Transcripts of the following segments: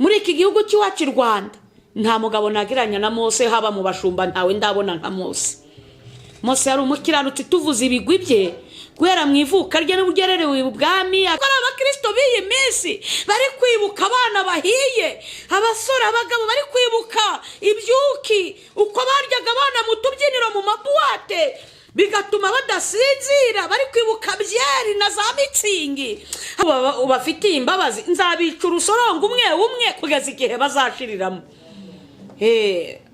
muri iki gihugu cy'iwacu i Rwanda nta mugabo nagiranya na Mose, haba mu bashumba ntawe ndabona nka Mose. Mose yari umukiranutsi tuvuze ibigwi bye guhera mu ivuka rye n'ubugererewe ubwami. Akora abakristo b'iyi minsi bari kwibuka abana bahiye, abasore abagabo bari kwibuka ibyuki, uko baryaga abana mu tubyiniro mu mabuwate bigatuma badasinzira, bari kwibuka byeri na za mitsingi. Ubafitiye imbabazi nzabica urusorongo umwe umwe kugeza igihe bazashiriramo.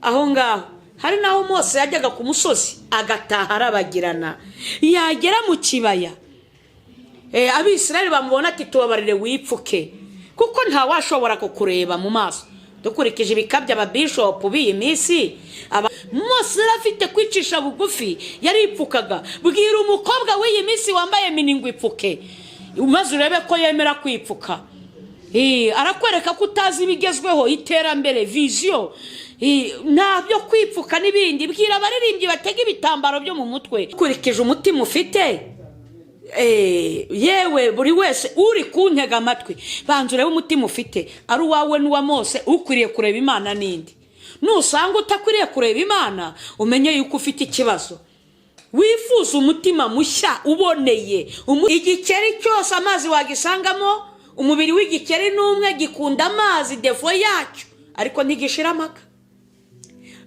Aho ngaho hari naho Mose yajyaga ku musozi agataha arabagirana, yagera mu kibaya Abisirayeli bamubona ati tubabarire wipfuke, kuko nta washobora kukureba mu maso. Dukurikije ibikabya ababishopu b'iyi minsi, Mose afite kwicisha bugufi yaripfukaga. Bwira umukobwa w'iyi minsi wambaye miningwi ipfuke, maze urebe ko yemera kwipfuka. Arakwereka ko utazi ibigezweho, iterambere, vision, ntabyo kwipfuka n'ibindi. Bwira abaririmbyi batega ibitambaro byo mu mutwe kurikije umutima ufite. Yewe buri wese uri kuntega amatwi, banza urebe umutima ufite ari uwawe n'uwa Mose, ukwiriye kureba Imana n'indi. Nusanga utakwiriye kureba Imana, umenye yuko ufite ikibazo. Wifuza umutima mushya uboneye. Igikeri cyose amazi wagisangamo, umubiri w'igikeri n'umwe gikunda amazi, defo yacyo ariko ntigishira amaka.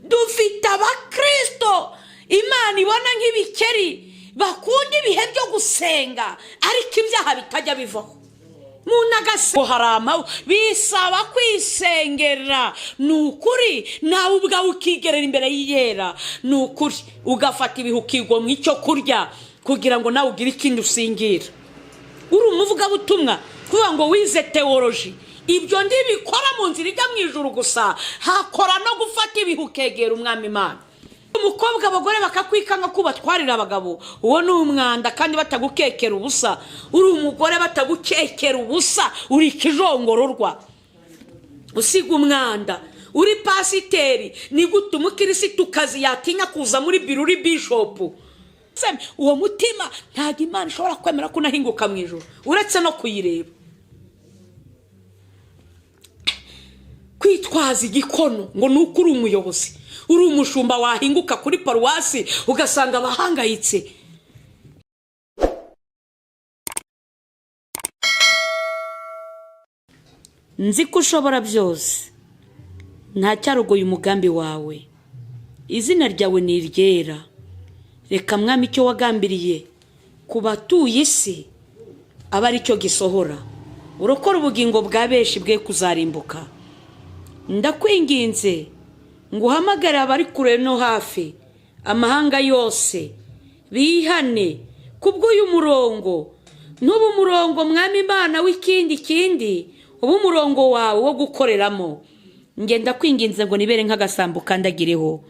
Dufite abakristo Imana ibona nk'ibikeri bakunda ibihe byo gusenga, ariko ibyaha bitajya bivaho. Harama bisaba kwisengera, nukuri nawe ubwawe ukigerera imbere y'iyera, nukuri ugafata ibihe ukigwa mu icyo kurya kugira ngo nawe ugire ikindi usingira. Uri umuvuga butumwa kuvuga ngo wize teology, ibyo ndibikora mu nzira ijya mu ijuru gusa, hakora no gufata ibihe ukegera umwami Imana. Umukobwa abagore bakakwikanga kubatwarira abagabo, uwo ni umwanda kandi batagukekera ubusa. Uri umugore batagukekera ubusa, uri ikijongororwa usiga umwanda. Uri pasiteri, ni gute umukirisitu kazi yatinya kuza muri biro uri bishopu? Uwo mutima ntabwo Imana ishobora kwemera ko unahinguka mu ijuru uretse no kuyireba. Kwitwaza igikono ngo nuko uri umuyobozi, uri umushumba wahinguka kuri paruwasi ugasanga abahangayitse. Nzi ko ushobora byose, nta cyarogoye umugambi wawe, izina ryawe ni iryera. Reka mwami icyo wagambiriye ku batuye isi aba ari cyo gisohora, urokora ubugingo bwa benshi bwe kuzarimbuka. Ndakwinginze ngo uhamagare abari kure no hafi, amahanga yose bihane kubw'uyu murongo. N'ubu umurongo mwami Imana w'ikindi ubu umurongo wawe wo gukoreramo. Ngenda kwinginze ngo nibere nk'agasambu kandagireho.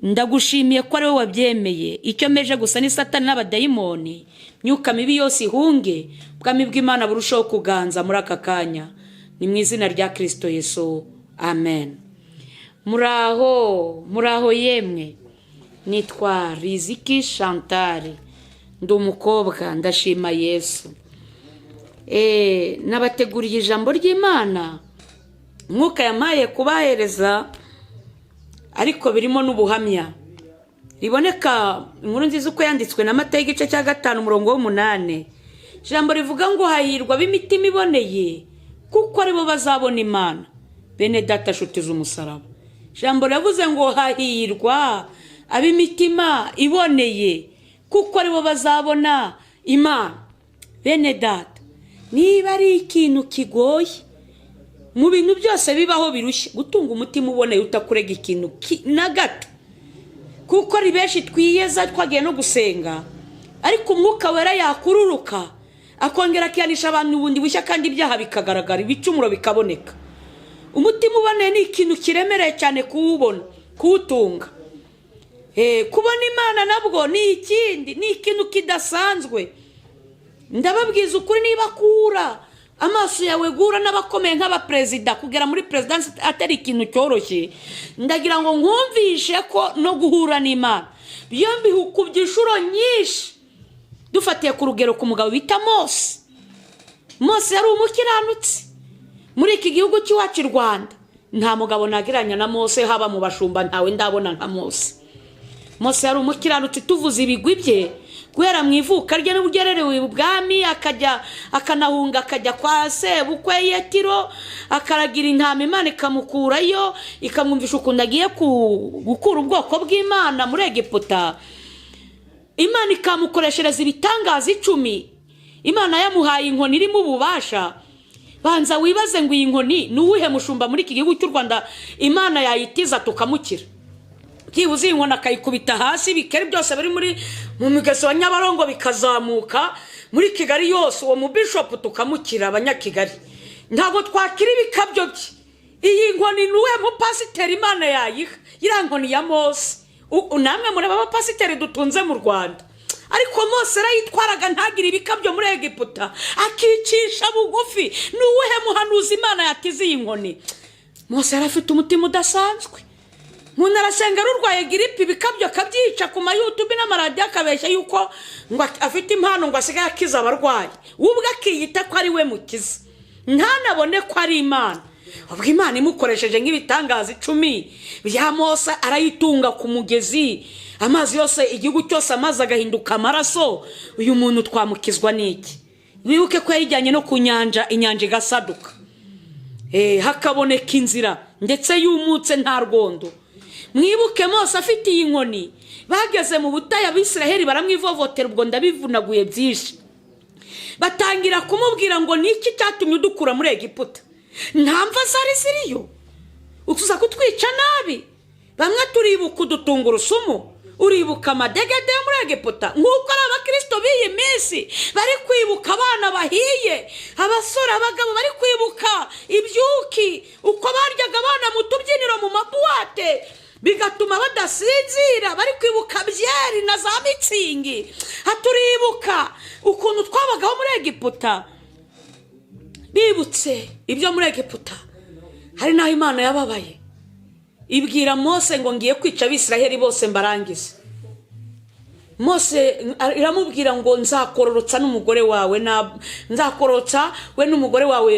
Ndagushimiye ko ari wowe wabyemeye. Icyo meje gusa ni Satani n'abadayimoni, myuka mibi yose ihunge, ubwami bw'Imana burushaho kuganza muri aka kanya. Ni mu izina rya Kristo Yesu, amen. Muraho yemwe. Nitwa Riziki Chantal, ndi umukobwa, ndashima Yesu. Nabateguriye ijambo ry'Imana Mwuka yamaye kubahereza, ariko birimo n'ubuhamya. Riboneka inkuru nziza uko yanditswe na Matayo igice cya 5 umurongo wa 8. Ijambo rivuga ngo hahirwa b'imitima iboneye, kuko ari bo bazabona Imana. Bene data nshuti z'umusaraba, ijambo ravuze ngo hahirwa ab'imitima iboneye, kuko ari bo bazabona Imana. Bene data, niba ari ikintu kigoye mu bintu byose bibaho birushye, gutunga umutima uboneye utakurega ikintu na gato, kuko ari benshi twiyeza twagiye no gusenga, ariko Umwuka Wera yakururuka akongera akiyanisha abantu ubundi bushya, kandi ibyaha bikagaragara, ibicumuro bikaboneka. Umutima uboneye ni ikintu kiremereye cyane kuwubona, kuwutunga. Kubona Imana nabwo ni ikindi, ni ikintu kidasanzwe. Ndababwiza ukuri, niba kura amaso yawe gura n'abakomeye nk'abaperezida kugera muri presidency atari ikintu cyoroshye, ndagira ngo nkumvishe ko no guhura n'Imana byombi hukubye inshuro nyinshi. Dufatiye ku rugero ku mugabo bita Mose. Mose yari umukiranutsi, muri iki gihugu cy'iwacu i Rwanda nta mugabo nageranya na Mose, haba mu bashumba ntawe ndabona nka Mose. Mose yari umukiranutsi tuvuze ibigwi bye guhera mu ivuka rye n'ubugererewe ubwami, akanahunga akajya kwa sebukwe Yetiro, akaragira intama Imana ikamukurayo ikamwumvisha ukuntu agiye gukura ubwoko bw'Imana muri Egiputa. Imana ikamukoreshereza ibitangaza 10. Imana yamuhaye inkoni irimo ububasha. Banza wibaze ngo iyi nkoni ni uwuhe mushumba muri iki gihugu cy'u Rwanda Imana yayitiza tukamukira? Kibuze inkoni akayikubita hasi, bikeri byose bari mu migezi wa Nyabarongo bikazamuka muri Kigali yose, uwo mu bishop tukamukira abanyakigali. Ntago twakira ibikabyo bye. Iyi nkoni ni uwuhe mu pasiteri Imana yayiha? Iriya nkoni ya Mose. Namwe muri aba pasiteri dutunze mu Rwanda. Ariko Mose arayitwaraga ntagire ibikabyo muri Egiputa, akicisha bugufi. Ni uwuhe muhanuzi Imana yatize iyi nkoni? Mose yarafite umutima udasanzwe. Umuntu arasenga urwaye giripe, ibikabyo akabyica ku YouTube n'amaradiyo akabeshya yuko ngo afite impano ngo asigaye akiza abarwayi, ubwo akiyita ko ari we mukiza, ntanabone ko ari Imana. Ubwo Imana imukoresheje nk'ibitangaza 10 bya Mose, arayitunga ku mugezi, amazi yose igihugu cyose amazi agahinduka amaraso. Uyu muntu twamukizwa n'iki? Wibuke ko yajyanye no ku nyanja, inyanja igasaduka, hakaboneka inzira ndetse yumutse nta rwondo. Mwibuke Mose afite iyi nkoni, bageze mu butayu Abisiraheli baramwivovotera, ubwo ndabivunaguye byinshi. Batangira kumubwira ngo niki cyatumye udukura muri Egiputa? Ntamva zari ziriyo, ukuza kutwica nabi. Bamwe turibuka udutungurusumu, uribuka amadegede yo muri Egiputa, nk'uko ari abakristo b'iyi minsi bari kwibuka abana bahiye, abasore abagabo bari kwibuka ibyuki, uko baryaga abana mu tubyiniro mu mabuwate bigatuma badasinzira, bari kwibuka byeri na za mitsingi. Haturibuka ukuntu twabagaho muri Egiputa. Bibutse ibyo muri Egiputa, hari naho Imana yababaye ibwira Mose ngo ngiye kwica Abisiraheli bose mbarangize. Mose iramubwira ngo nzakororotsa n'umugore wawe, nzakorotsa we n'umugore wawe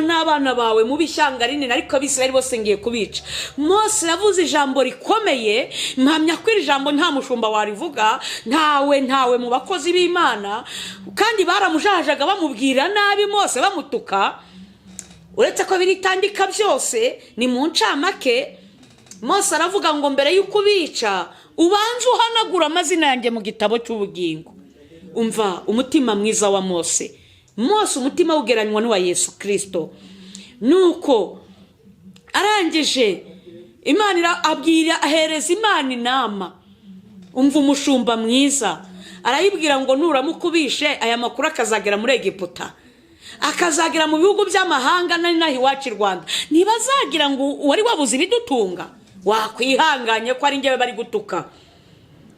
n'abana bawe mu bishyanga rinini, ariko Abisiraheli bose ngiye kubica. Mose yavuze ijambo rikomeye, mpamya ko iri jambo nta mushumba warivuga, ntawe mu bakozi b'Imana, kandi baramujajaga bamubwira nabi Mose bamutuka. Uretse ko biritandika byose ni mu ncamake. Mose aravuga ngo mbere y'uko bica ubanze uhanagura amazina yanjye mu gitabo cy'ubugingo. Umva umutima mwiza wa Mose. Mose umutima ugeranywa n'uwa Yesu Kristo. Nuko arangije Imana abwira ahereza Imana inama. Umva umushumba mwiza, arayibwira ngo nuramukubishe aya makuru akazagera muri Egiputa, akazagira mu bihugu by'amahanga nahi iwacu i Rwanda, ntibazagira ngo wari wabuze ibidutunga. Wakwihanganye ko ari njyewe bari gutuka,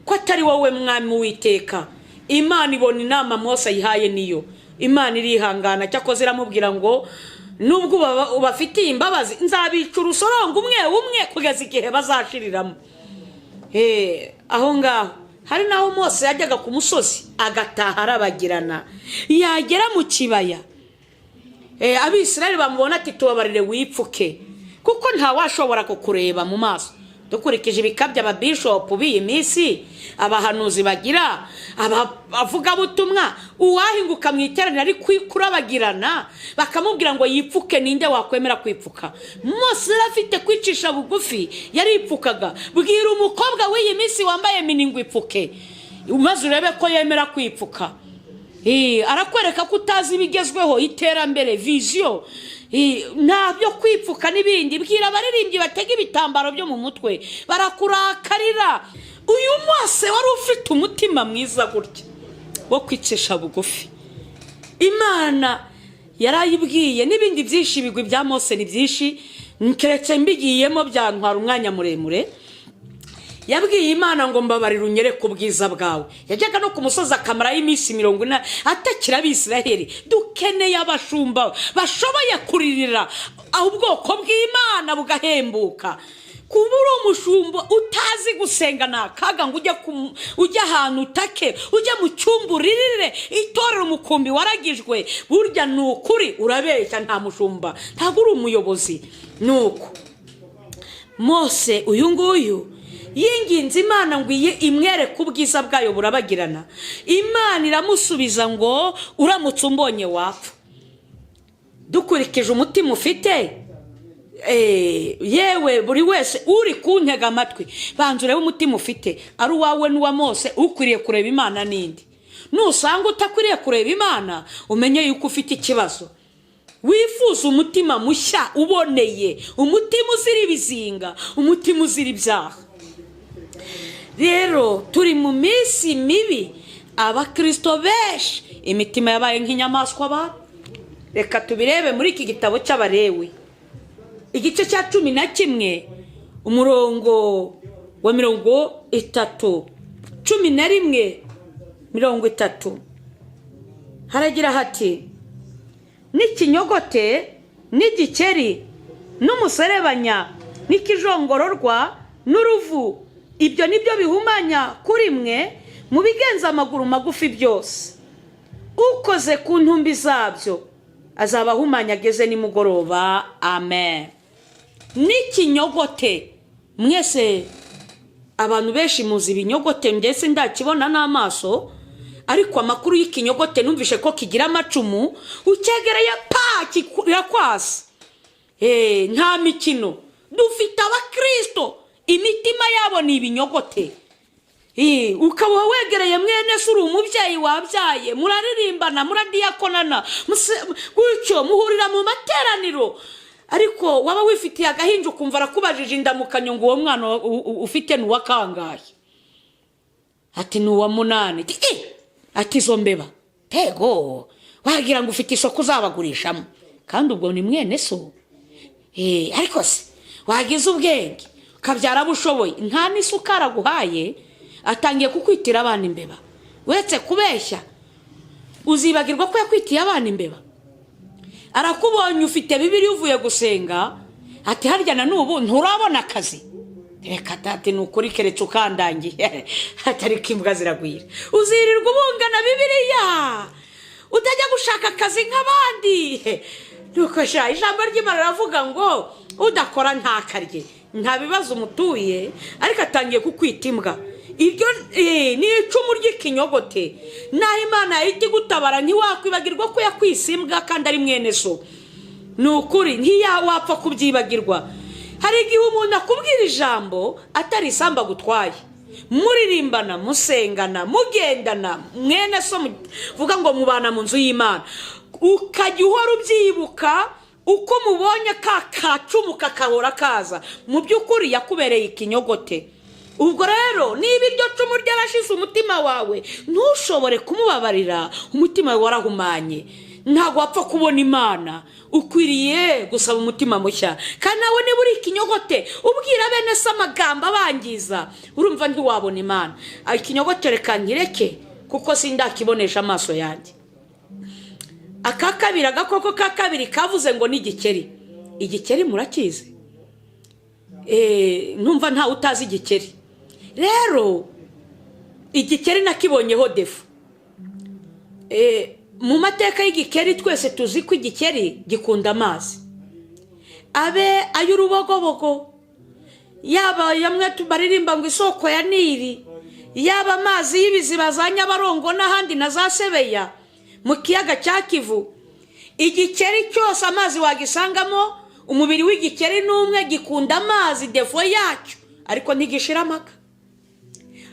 ko atari wowe mwami witeka. Imana ibona inama Mose yihaye niyo. Imana irihangana, cyakoze iramubwira ngo nubwo ubafitiye imbabazi nzabica urusorongo umwe kugeza igihe bazashiriramo. Aho ngaho hari naho Mose yajyaga ku musozi agataha arabagirana, yagera mu kibaya Abisiraheli bamubona ati tubabarire wipfuke, kuko nta washobora kukureba mu maso. Dukurikije ibikabya ababishop b'iyi minsi, abahanuzi bagira, abavuga butumwa, uwahinguka mu iteraniro ari kurabagirana bakamubwira ngo yipfuke, ninde wakwemera kwipfuka? Mose arafite kwicisha bugufi, yaripfukaga. Bwira umukobwa w'iyi minsi wambaye miningo ipfuke, umaze urebe ko yemera kwipfuka. Arakwereka ko utazi ibigezweho, iterambere, vision, ntabyo kwipfuka n'ibindi. Bwira abaririmbyi batega ibitambaro byo mu mutwe, barakurakarira. Uyu Mose wari ufite umutima mwiza gutya wo kwicisha bugufi. Imana yarayibwiye n'ibindi byinshi. Ibigwi bya Mose ni byinshi, nkeretse mbigiyemo byantwara umwanya muremure. Yabwiye Imana ngo mbabarira unyereke ubwiza bwawe. Yajyaga no ku musozi akamarayo iminsi 40 atakira Abisiraheli. Dukeneye abashumba bashoboye kuririra ubwoko bw'Imana bugahembuka. kuba uri umushumba utazi gusenga ni akaga ngo ujye ahantu utake, ujye mu cyumba uririre itorero umukumbi waragijwe. Burya ni ukuri urabeshya, nta mushumba, ntabwo uri umuyobozi. Nuko Mose uyu nguyu yinginze Imana ngo imwereke ubwiza bwayo burabagirana. Imana iramusubiza ngo uramutse umbonye wapfa. Dukurikije umutima ufite, yewe buri wese uri kuntega amatwi, banza urebe umutima ufite, ari uwawe n'uwa Mose, ukwiriye kureba Imana n'indi. Nusanga utakwiriye kureba Imana, umenye yuko ufite ikibazo. Wifuza umutima mushya uboneye, umutima uzira ibizinga, umutima uzira ibyaha. Rero turi mu minsi mibi, abakristo benshi imitima yabaye nk'inyamaswa ba. Reka tubirebe muri iki gitabo cy'Abalewi, igice cya 11 umurongo wa 30, 11:30 haragira hati: n'ikinyogote n'igikeri n'umuserebanya n'ikijongororwa n'uruvu, ibyo nibyo bihumanya kuri mwe mu bigenza amaguru magufi byose. Ukoze ku ntumbi zabyo azaba ahumanya ageze nimugoroba. Amen. N'ikinyogote, mwese abantu benshi muzi ibinyogote, ndetse ndakibona n'amaso, ariko amakuru y'ikinyogote numvishe ko kigira amacumu, ucyegereye kirakwasa. Nta mikino. Dufite abakristo imitima yabo ni ibinyogote. Ukaba wegereye mwene se uri umubyeyi wabyaye, muraririmbana, muradiyakonana, gutyo muhurira mu materaniro, ariko waba wifitiye agahinja ukumva arakubajije indamukanyo ngo uwo mwana ufite n'uwa kangahe? Ati n'uwa 8. Ati izo mbeba tego wagira ngo ufite isoko uzabagurishamo, kandi ubwo ni mwene so. Ariko se wagize ubwenge ukabyara bushoboye, nta n'isukari aguhaye, atangiye kukwitira abana imbeba. Wetse kubeshya, uzibagirwa ko yakwitiye abana imbeba. Arakubonye ufite Bibiliya uvuye gusenga, ati harya na n'ubu nturabona akazi. Reka tati nukuri keretse ukandangiye, atari kimbwa ziragwira. Uzirirwa ubungana Bibiliya utajya gushaka akazi nk'abandi. Nuko ijambo ry'Imana ravuga ngo udakora ntakarye. Nta bibazo umutuye, ariko atangiye kukwita imbwa. Ibyo ni icumu ry'ikinyogote. Naho Imana yahita gutabara ntiwakwibagirwa ko yakwisimbwa kandi ari mwene so. Nukuri ntiyawapfa kubyibagirwa. Hari igihe umuntu akubwira ijambo atari isamba gutwaye, muririmbana, musengana, mugendana, mwene so vuga ngo mubana mu nzu y'Imana, ukajya uhora ubyibuka uko mubonye kacumu kakahora kaza, mu by'ukuri yakubereye ikinyogote. Ubwo rero niba iryo cumu ryarashize umutima wawe, ntushobore kumubabarira, umutima wawe warahumanye, ntabwo wapfa kubona Imana. Ukwiriye gusaba umutima mushya. Kandi nawe niba uri ikinyogote ubwira bene se amagambo abangiza, urumva ntiwabona Imana. Ikinyogote reka nkireke kuko sindakibonesha amaso yanjye. Akakabiri, agakoko kakabiri kavuze ngo ni igikeri. Igikeri murakizi? Numva nta utazi igikeri. Rero igikeri nakibonyeho defu. Mu mateka y'igikeri twese tuzi ko igikeri gikunda amazi, abe ay'urubogobogo, yaba yamwe tubaririmba ngo isoko ya Nili, yaba amazi y'ibiziba za Nyabarongo n'ahandi na za Sebeya mu kiyaga cya Kivu. Igikeri cyose amazi wagisangamo. Umubiri w'igikeri n'umwe, gikunda amazi defo yacyo, ariko ntigishira amaka.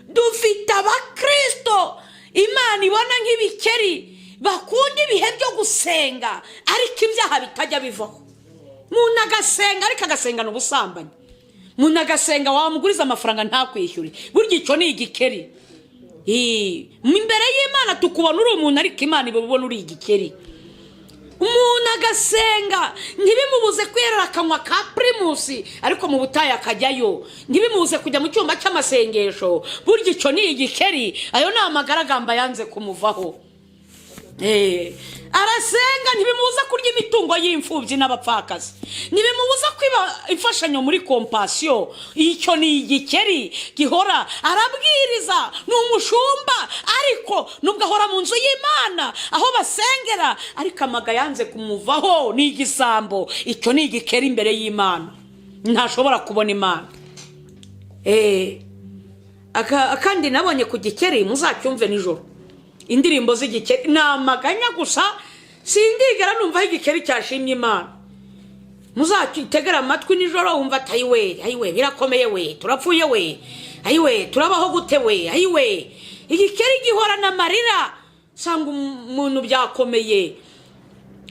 Dufite abakristo Imana ibona nk'ibikeri bakunda ibihe byo gusenga, ariko ibyaha bitajya bivaho. Umuntu agasenga ariko agasengana ubusambanyi, umuntu agasenga wamuguriza amafaranga ntakwishyure, burya icyo ni igikeri. Imbere y'Imana tukubona uri umuntu, ariko Imana ibubona uri igikeri. Umuntu agasenga ntibimubuze kwera akanywa ka primusi, ariko mu butayu akajyayo. Ntibimubuze kujya mu cyumba cy'amasengesho, burya icyo ni igikeri. Ayo ni amagaragamba yanze kumuvaho. arasenga ntibimubuza kurya imitungo y'imfubyi n'abapfakazi, ntibimubuza kwiba imfashanyo muri kompasiyo. Icyo ni igikeri gihora arabwiriza, ni umushumba, ariko nubwo ahora mu nzu y'Imana aho basengera, ariko amaga yanze kumuvaho, ni igisambo. Icyo ni igikeri imbere y'Imana, ntashobora kubona Imana. Kandi nabonye ku gikeri, muzacyumve nijoro, indirimbo z'igikeri ni amaganya gusa, sindigera numva igikeri cyashimye Imana. Muzakitegera amatwi nijoro wumva ati ayiwe birakomeye we, turapfuye we, ayiwe turabaho gute we, ayiwe. Igikeri gihorana amarira, sanga umuntu byakomeye,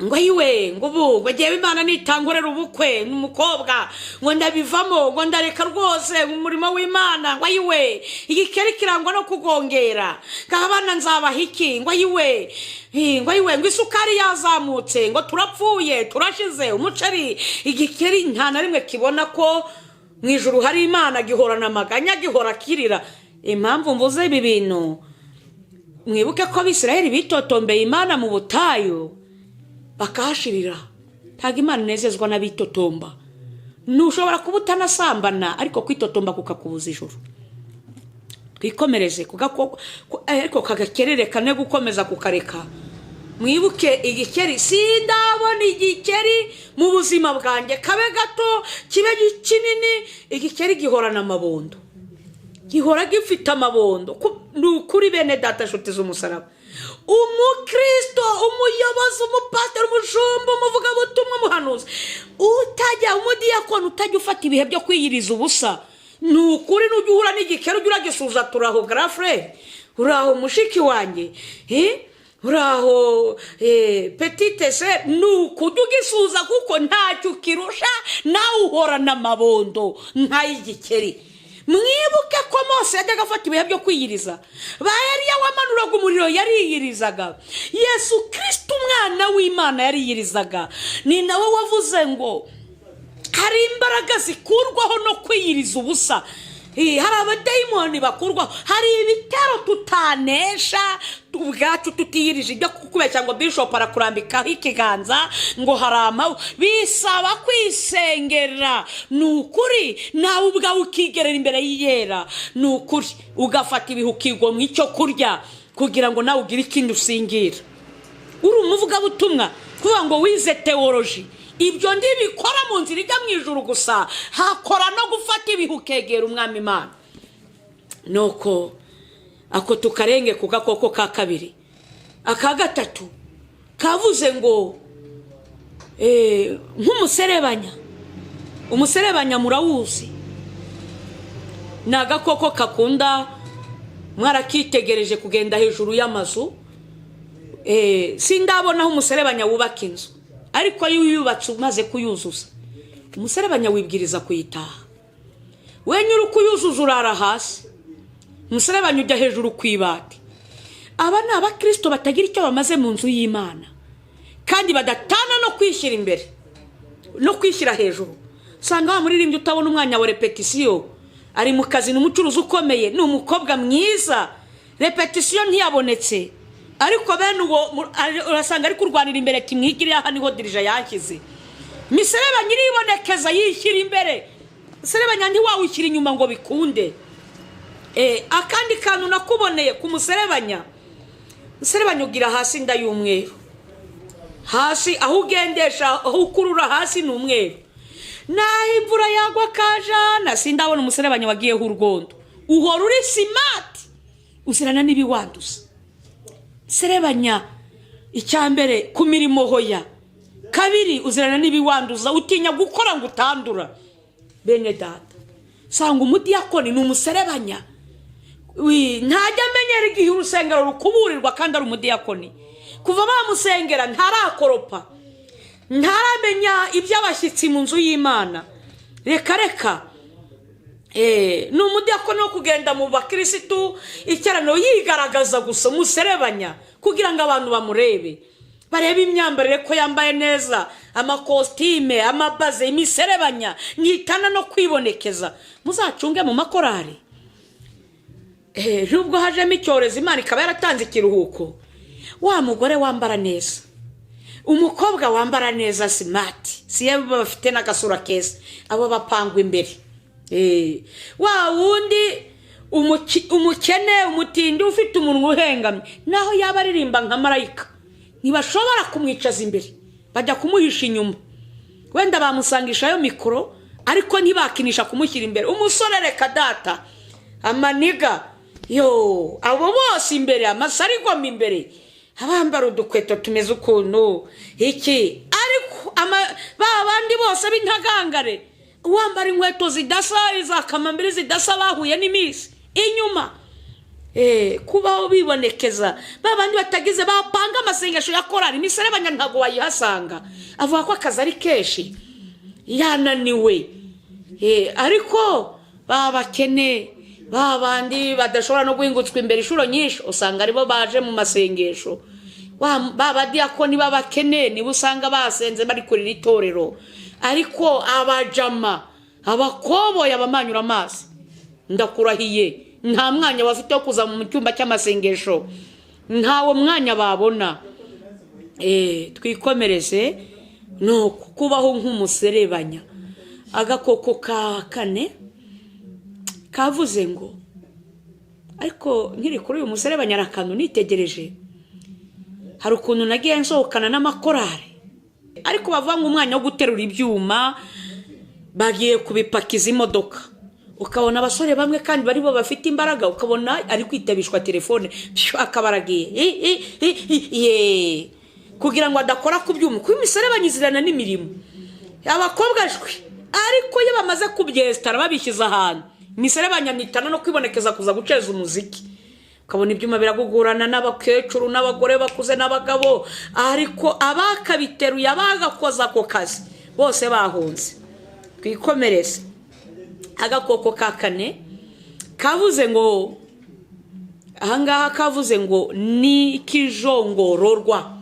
ngo ayiwe, ngo ubu bagiye Imana nitangorera ubukwe n'umukobwa, ngo ndabivamo, ngo ndareka rwose umurimo w'Imana, ngo ayiwe. Igikeri kirangwa no kugongera, abana nzabaha iki, ngo ayiwe, ngo isukari yazamutse, ngo turapfuye turashize umuceri. Igikeri nta na rimwe kibona ko mu ijuru hari Imana, gihorana amaganya, gihora kirira. Impamvu mvuze ibi bintu, mwibuke ko Abisirayeli bitotombeye Imana mu butayu bakahashirira. Ntabwo Imana inezezwa n'abitotomba. Ntushobora kuba utanasambana ariko kwitotomba kukakubuza ijuru. Twikomereze ariko kagakerere kane gukomeza kukareka. Mwibuke igikeri, sindabona igikeri mu buzima bwanjye, kabe gato kibe kinini. Igikeri gihorana amabondo, gihora gifite amabondo. Nukuri bene data nshuti z'umusaraba, umukristo, umuyobozi, umupasiteri, umushumba, umuvugabutumwa, umuhanuzi, utajya umudiyakoni, utajya ufata ibihe byo kwiyiriza ubusa, nukuri nujya uhura n'igikeri ujya uragisuza. Turaho grafre, uraho mushiki wanjye, uraho petite se, nukujya ugisuza kuko ntacyo kirusha, nawe uhorana amabondo nk'ay'igikeri. Mwibuke ko Mose yajyaga afata ibihe byo kwiyiriza, ba Eliya wamanuraga umuriro yariyirizaga, Yesu Kristo umwana w'Imana yariyirizaga. Ni nawe wavuze ngo hari imbaraga zikurwaho no kwiyiriza ubusa. Hari abadayimoni bakurwaho, hari ibitero tutanesha ubwacu tutiyirije ibyo kukubeshya ngo bishop arakurambikaho ikiganza ngo harama. Bisaba kwisengera, nukuri nawe ubwawe ukigerera imbere y'iyera, nukuri ugafata ibihe ukigomwa icyo kurya kugira ngo nawe ugire ikindi usingira. Uri umuvugabutumwa kuvuga ngo wize teoloji, ibyo ndibikora mu nzira ijya mu ijuru gusa, hakora no gufata ibihe ukegera umwami Imana. Nuko ako tukarenge ku gakoko ka kabiri. Aka gatatu kavuze ngo nk'umuserebanya. Umuserebanya murawuzi, ni agakoko kakunda, mwarakitegereje kugenda hejuru y'amazu. Sindabonaho umuserebanya wubaka inzu, ariko iyo uyubatse umaze kuyuzuza, umuserebanya wibwiriza kuyitaha. Wenye uri kuyuzuza urara hasi, umuserebanya ujya hejuru ku ibati. Aba ni abakristo batagira icyo bamaze mu nzu y'Imana, kandi badatana no kwishyira imbere no kwishyira hejuru. Sanga wamuririmbye utabona umwanya wa repetisiyo, ari mu kazi, n'umucuruzi ukomeye, ni umukobwa mwiza, repetisiyo ntiyabonetse, ariko bene uwo urasanga ari kurwanira imbere ati mwigire aha niho dirija yankize. Miserebanya iribonekeza yishyira imbere, serebanya ntiwawushyira inyuma ngo bikunde. Akandi kantu nakuboneye ku muserebanya, muserebanya ugira hasi nda y'umweru, hasi aho ugendesha, aho ukurura hasi ni umweru. Naho imvura yagwa kajana, sindabona umuserebanya wagiyeho urwondo, uhora uri simati, uzirana n'ibiwanduza. Serebanya icyambere ku mirimo hoya, kabiri uzirana n'ibiwanduza, utinya gukora ngo utandura. Bene data, sanga umudiyakoni ni umuserebanya. Ntajya amenyera igihe urusengero rukuburirwa kandi ari umudiyakoni. Kuva bamusengera ntarakoropa, ntaramenya iby'abashyitsi mu nzu y'Imana. Reka ni umudiyakoni wo kugenda mu bakirisitu icyaraniro yigaragaza gusa, umuserebanya, kugira ngo abantu bamurebe, barebe imyambarire ko yambaye neza, amakositime, amabaze. Imiserebanya nitana no kwibonekeza. Muzacunge mu makorari. Nubwo hajemo icyorezo, Imana ikaba yaratanze ikiruhuko, wa mugore wambara neza, umukobwa wambara neza smart, siye bafite n'agasura keza, abo bapangwa imbere. Wa wundi umukene, umutindi ufite umunwa uhengamye, naho yaba aririmba nka marayika ntibashobora kumwicaza imbere, bajya kumuhisha inyuma. Wenda bamusangishayo mikoro ariko ntibakinisha kumushyira imbere. Umusore reka data, amaniga yo abo bose imbere, amasarigoma imbere, abambara udukweto tumeze ukuntu iki, ariko babandi bose b'intagangare uwambara inkweto zidasa, izakamambiri zidasa, bahuye n'imisi inyuma. Kubaho bibonekeza babandi batagize bapanga amasengesho ya korali, imiserebanya ntago wayihasanga. Avuga ko akazi ari keshi yananiwe, ariko babakene babandi badashobora no guhingutswa imbere inshuro nyinshi, usanga aribo baje mu masengesho. Babadiyakoni babakene nibo usanga basenze bari kurira itorero, ariko abajama, abakoboye, abamanyura amazi, ndakurahiye nta mwanya bafite wo kuza mu cyumba cy'amasengesho, ntawo mwanya babona. Twikomereze no kubaho nk'umuserebanya. Agakoko ka kane kavuze ngo, ariko nkiri kuri uyu muserebanya arakantu nitegereje, hari ukuntu nagiye nsohokana n'amakorari, ariko bavuga ngo umwanya wo guterura ibyuma bagiye kubipakiza imodoka, ukabona abasore bamwe kandi bari bo bafite imbaraga, ukabona ari kwitabishwa telefone akabaragiye kugira ngo adakora ku byuma. Kuko imiserebanya izirana n'imirimo, abakobwa jwe, ariko iyo bamaze kubyestara babishyize ahantu, imiserebanya nitana no kwibonekeza kuza guceza umuziki. Ukabona ibyuma biragugurana n'abakecuru n'abagore bakuze n'abagabo, ariko abakabiteruye abagakoza ako kazi bose bahunze. Twikomereze. Agakoko ka kane kavuze ngo, ahangaha kavuze ngo ni ikijongororwa,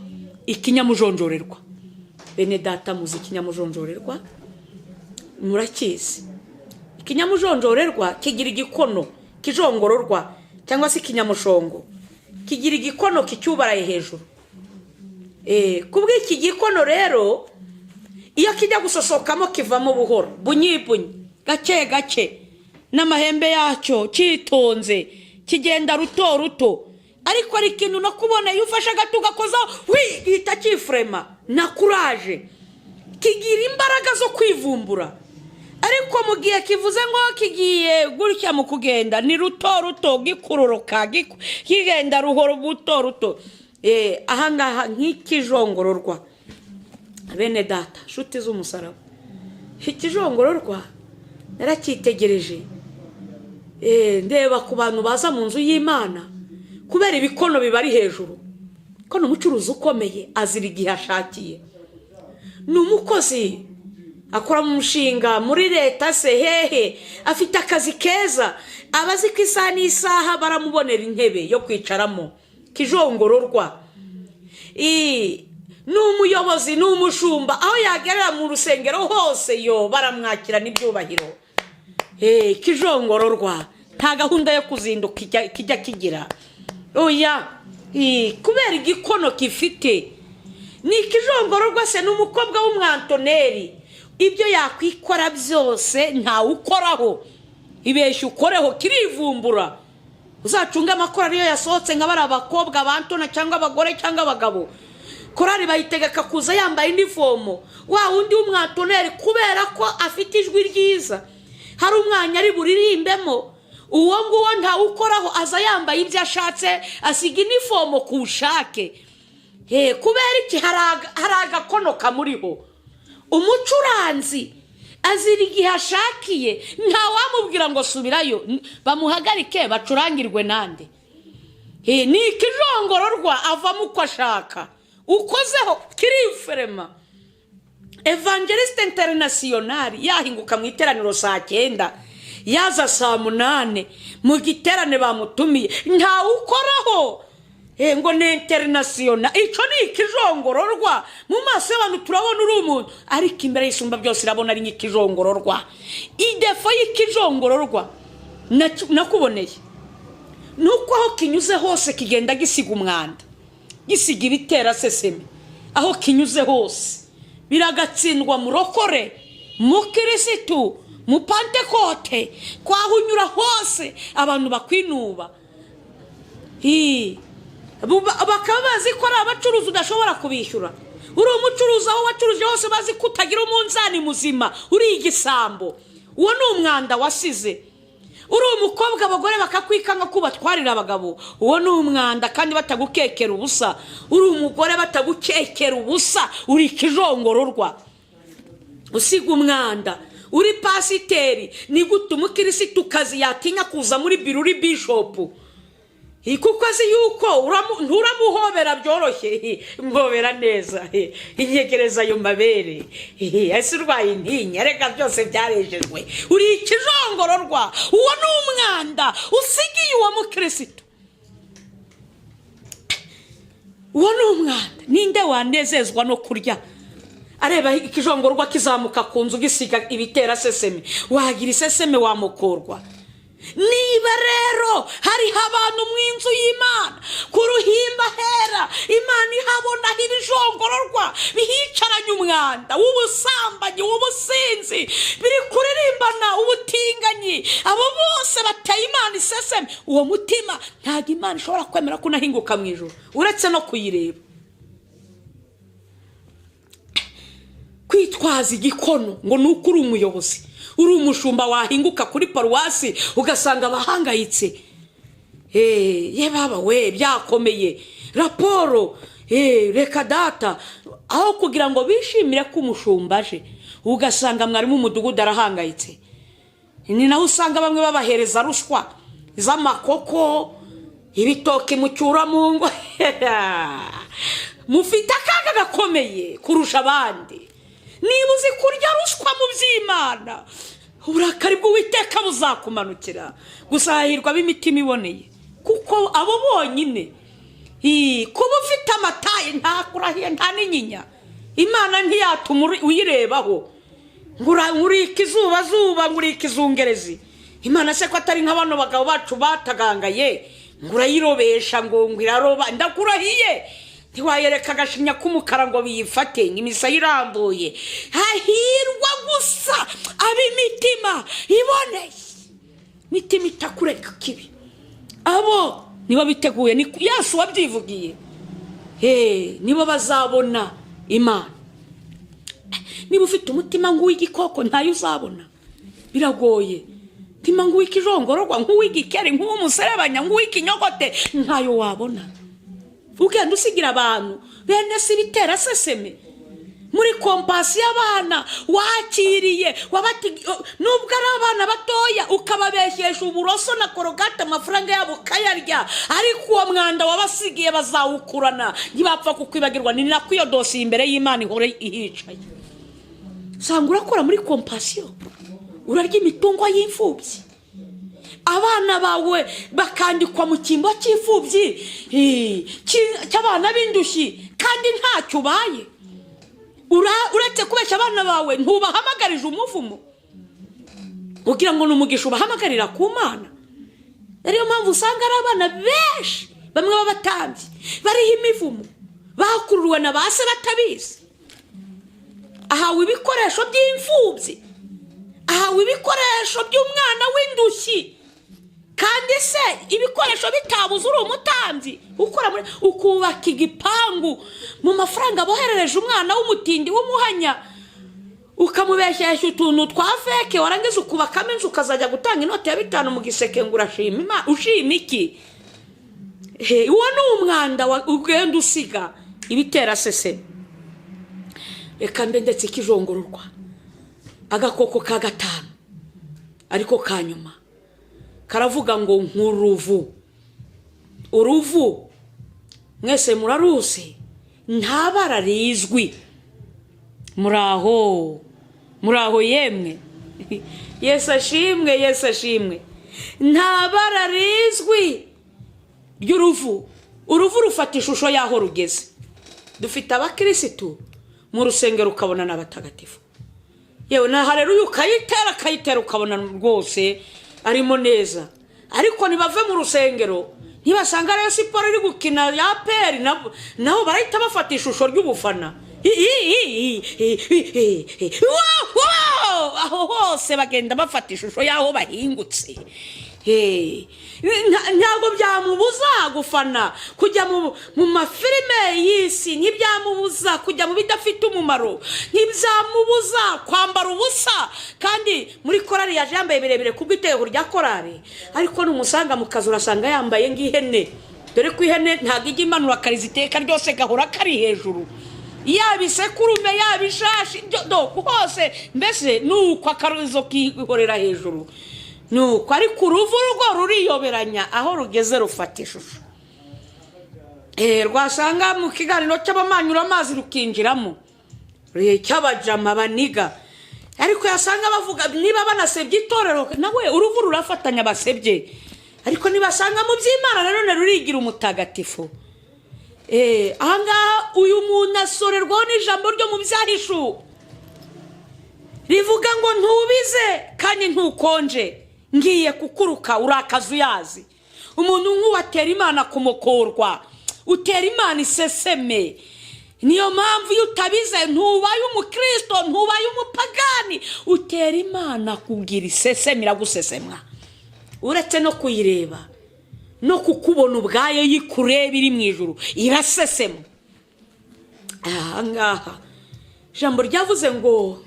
ikinyamujonjorerwa. Bene data muzi ikinyamujonjorerwa? Murakizi? Ikinyamujonjorerwa kigira igikono, kijongororwa cyangwa se ikinyamushongo kigira igikono kicyubaraye hejuru. Kubw'iki gikono rero, iyo kijya gusosokamo kivamo buhoro, bunyibunyi, gake gake, n'amahembe yacyo kitonze, kigenda ruto ruto. Ariko ari ikintu no kubona iyo ufashe gato gakozaho gihita kifrema na courage, kigira imbaraga zo kwivumbura. Ariko mu gihe kivuze ngo kigiye gutya mu kugenda, ni ruto ruto, gikuroroka, kigenda ruhoro buto ruto. Ahangaha nk'ikijongororwa. Bene data, nshuti z'umusaraba, ikijongororwa narakitegereje, ndeba ku bantu baza mu nzu y'Imana, kubera ibikono bibari hejuru. Ko n'umucuruzi ukomeye azira igihe ashakiye, n'umukozi akora mu mushinga muri leta se hehe, afite akazi keza, abazi ko isaha n'isaha baramubonera intebe yo kwicaramo. Kijongororwa. N'umuyobozi n'umushumba, aho yagerera mu rusengero hose yo baramwakira n'ibyubahiro. Kijongororwa nta gahunda yo kuzinduka kijya kigira. Oya, kubera igikono kifite. Ni ikijongororwa se n'umukobwa w'umwantoneri, ibyo yakwikora byose ntawukoraho, ibeshya ukoreho kirivumbura. Uzacunga amakorari yo yasohotse nka bari abakobwa bantona cyangwa abagore cyangwa abagabo, korari bayitegeka kuza yambaye inifomo. Wa wundi w'umwantoneri kubera ko afite ijwi ryiza, hari umwanya ari buririmbemo, uwo nguwo ntawukoraho, aza yambaye ibyo ashatse, asiga inifomo ku bushake. Kubera iki? hari agakono kamuriho. Umucuranzi azira igihe ashakiye, ntawamubwira ngo subirayo, bamuhagarike bacurangirwe nande. Ni ikijongororwa, avamo uko ashaka, ukozeho kirifrema. Evangeliste International yahinguka mu iteraniro saa 9, yaza saa 8, mu giterane bamutumiye ntawukoraho. Ngo ni international. Ico ni ikijongororwa. Mu maso y'abantu turabona uri umuntu, ariko imbere y'isumba byose irabona ari ikijongororwa. Idefo y'ikijongororwa nakuboneye nuko aho kinyuze hose kigenda gisiga umwanda. gisiga ibitera seseme aho kinyuze hose, biragatsindwa murokore, mukirisitu, mupantekote, kwahunyura hose abantu bakwinuba. Bakaba bazi ko ari abacuruzi udashobora kubishyura. Uri umucuruzi aho wacuruje hose bazi kutagira umunzani muzima, uri igisambo. Uwo ni umwanda wasize. Uri umukobwa abagore bakakwikanga ko batwarira abagabo, uwo ni umwanda kandi batagukekera ubusa. Uri umugore batagukekera ubusa, uri ikijongororwa, usiga umwanda. Uri pasiteri, ni gute umukirisitu kazi yatinya kuza muri biruri bishopu? Kuko azi yuko nturamuhobera byoroshye, mbobera neza, inyegereza ayo mabere, ese urwaye intinya, reka byose byarejejwe. Uri ikijongororwa, uwo ni umwanda usigiye uwo mukirisitu. Uwo ni umwanda. Ninde wanezezwa no kurya areba ikijongororwa kizamuka ku nzu gisiga ibitera seseme? Wagira iseseme wamukorwa. Niba rero hariho abantu mu inzu y'Imana ku ruhimba hera, Imana ihabona ibijongororwa bihicaranye umwanda w'ubusambanyi, w'ubusinzi, biri kuririmbana ubutinganyi, abo bose bateye Imana iseseme. Uwo mutima ntabwo Imana ishobora kwemera ko unahinguka mu ijuru uretse no kuyireba. Kwitwaza igikono ngo ni uko uri umuyobozi, uri umushumba, wahinguka kuri paruwasi ugasanga abahangayitse. Ye baba we, byakomeye. Raporo, reka data, aho kugira ngo bishimire ko umushumba aje, ugasanga mwarimu umudugudu arahangayitse. Ni naho usanga bamwe babahereza ruswa z'amakoko, ibitoki mucyura mu ngo. Mufite akaga gakomeye kurusha abandi. Niba uzi kurya ruswa mu by'Imana, uburakari bw'Uwiteka buzakumanukira. Gusa hahirwa b'imitima iboneye, kuko abo bonyine. Kuba ufite amataye ntakurahiye nta n'inyinya, Imana ntiyatuma uyirebaho. Nguri ikizuba zuba, nguri ikizungerezi. Imana se ko atari nk'abano bagabo bacu batagangaye, ngurayirobesha ngo ngiraroba, ndakurahiye. Ntiwayereka agashinya k'umukara ngo biyifate imisaya irambuye. Hahirwa gusa ab'imitima iboneye, mitima itakureka kibi. Abo nibo biteguye, ni Yesu wabyivugiye. Nibo bazabona Imana. Niba ufite umutima nk'uw'igikoko ntayo uzabona, biragoye. Umutima nk'uw'ikijongororwa, nk'uw'igikeri, nk'uw'umuserebanya, nk'uw'ikinyogote, ntayo wabona. Ugenda usigira abantu bene si bitera seseme. Muri kompasi y'abana wakiriye, nubwo ari abana batoya ukababeshyesha uburoso na korogate, amafaranga yabo ukayarya, ariko uwo mwanda wabasigiye bazawukurana, ntibapfa kukwibagirwa. Ni nako iyo dosiye imbere y'Imana ihore ihicaye. Usanga urakora muri kompasiyo, urarya imitungo y'imfubyi, abana bawe bakandikwa mu cyimbo cy'imfubyi cy'abana b'indushyi, kandi ntacyo ubaye. Uretse kubeshya abana bawe ntubahamagarije umuvumo, ugira ngo ni umugisha ubahamagarira ku Mana. Ariyo mpamvu usanga ari abana benshi bamwe b'abatambyi bariho imivumo, bakuruwe na ba se batabizi. Ahawe ibikoresho by'imfubyi, ahawe ibikoresho by'umwana w'indushyi, kandi se ibikoresho bitabuze uri umutambyi ukora ukubaka igipangu mu mafaranga boherereje umwana w'umutindi w'umuhanya, ukamubeshyeshya utuntu twa feke, warangiza ukubakamo inzu ukazajya gutanga inoti ya 5 mu giseke ngo urashima Imana. Ushima iki? Uwo ni umwanda ugenda usiga ibitera sese. Reka mbe ndetse ikijongororwa, agakoko ka 5 ariko kanyuma karavuga ngo nk'uruvu. Uruvu mwese muraruzi, ntabara rizwi. Muraho yemwe. Yesu ashimwe, Yesu ashimwe. Ntabara rizwi ry'uruvu. Uruvu rufata ishusho yaho rugeze. Dufite abakirisitu mu rusengero ukabona n'abatagatifu, yewe na haleluya ukayitera ukabona rwose arimo neza, ariko nibave mu rusengero ntibasanga rero siporo iri gukina ya peri nabo barahita bafata ishusho ry'ubufana aho hose bagenda bafata ishusho y'aho bahingutse. ntabwo byamubuza gufana kujya mu mafilime y'isi, ntibyamubuza kujya mu bidafite umumaro, ntibyamubuza kwambara ubusa. kandi muri korari yaje yambaye birebire kubw'iteko rya korari, ariko numusanga mu kazi urasanga yambaye nk'ihene, dore ko ihene ntabwo ijya imanura akariza iteka ryose gahora kari hejuru, yaba isekurume yaba ishashi hose mbese nuko akarizo kihorera hejuru nuko. ariko uruvu rwo ruriyoberanya aho rugeze rufata ishusho. rwasanga mu kiganiro cy'abamanyura amazi rukinjiramo cy'abajama baniga, ariko yasanga bavuga niba banasebye itorero nawe uruvu rurafatanya basebye, ariko nibasanga mu by'Imana nanone rurigira umutagatifu. ahangaha uyu muntu asorerwaho n'ijambo ryo mu byahishu rivuga ngo ntubize kandi ntukonje, ngiye kukuruka urakaza uyazi. umuntu nk'uwatera Imana kumukorwa, utera Imana iseseme. niyo mpamvu iyo utabize ntubaye umukristo, ntubaye umupagani, utera Imana kugira iseseme, iragusesemwa uretse no kuyireba no kukubona ubwayo yikureba iri mu ijuru irasesema. ahangaha ijambo ryavuze ngo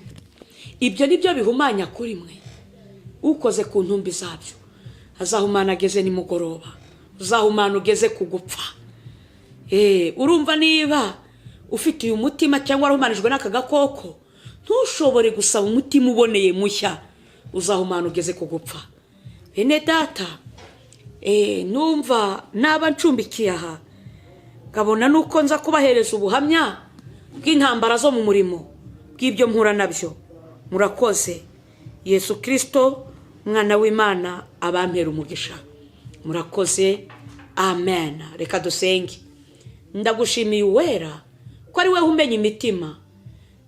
ibyo nibyo bihumanya kuri mwe, ukoze ku ntumbi zabyo azahumana ageze nimugoroba, uzahumana ugeze ku gupfa. urumva niba ufite uyu mutima cyangwa warumanijwe n'aka gakoko, ntushobore gusaba umutima uboneye mushya, uzahumana ugeze ku gupfa. bene data, numva naba ncumbikiye aha ngabona nuko nza kubahereza ubuhamya bw'intambara zo mu murimo bw'ibyo mpura nabyo. murakoze. Yesu Kristo mwana w'Imana abampera umugisha. murakoze. amen. reka dusenge. ndagushimiye uwera ko ari wewe umenya imitima.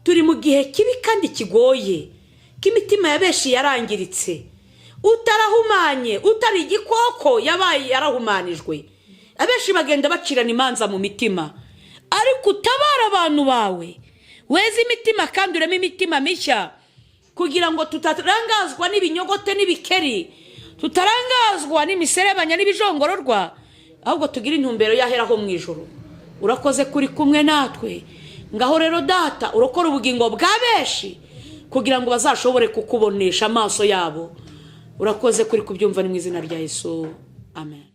turi mu gihe kibi kandi kigoye, k'imitima ya benshi yarangiritse, utarahumanye, utari igikoko yabaye yarahumanijwe. abenshi bagenda bacirana imanza mu mitima, ariko utabara abantu bawe, weze imitima kandi ureme imitima mishya, kugira ngo tutarangazwa n'ibinyogote n'ibikeri, tutarangazwa n'imiserebanya n'ibijongororwa, ahubwo tugira intumbero yaheraho mu ijuru. urakoze kuri kumwe natwe. ngaho rero data urokora ubugingo bwa benshi kugira ngo bazashobore kukubonesha amaso yabo. urakoze kuri kubyumva ni mu izina rya Yesu. amen.